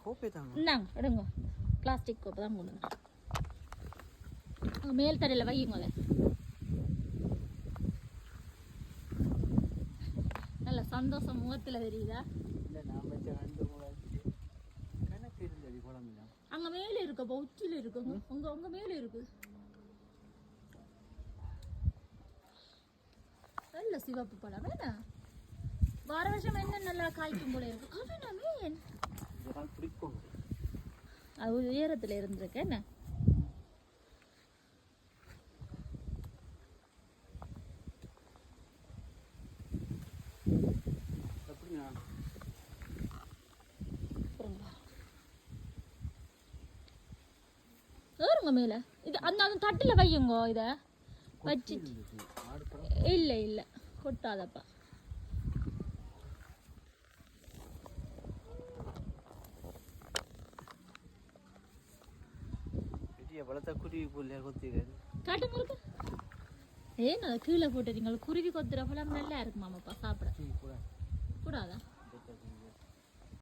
கோப்பை தாங்க. இந்தாங்க எடுங்க. பிளாஸ்டிக் கோப்பை தான் கொண்டு மேல் தரையில் வையுங்க. அதை நல்ல சந்தோஷம் முகத்தில் தெரியுதா? அங்கே மேலே இருக்கப்போ உச்சியில் இருக்குங்க. உங்க மேலே இருக்கு. நல்ல சிவப்பு பழம் என்ன வார வருஷம் என்ன நல்லா காய்க்கும் போல இருக்கு. மீன் அது உயரத்தில் இருந்திருக்கு என்ன. ஏறுங்க மேல. இது அந்த தட்டில் வையுங்க. இத வச்சு இல்லை இல்லை கொட்டாதப்பா. ஏன் அதை கீழே போட்டுறீங்க? குருவி கொத்துற பழம் நல்லா இருக்குமாமாப்பா சாப்பிட கூடாதா?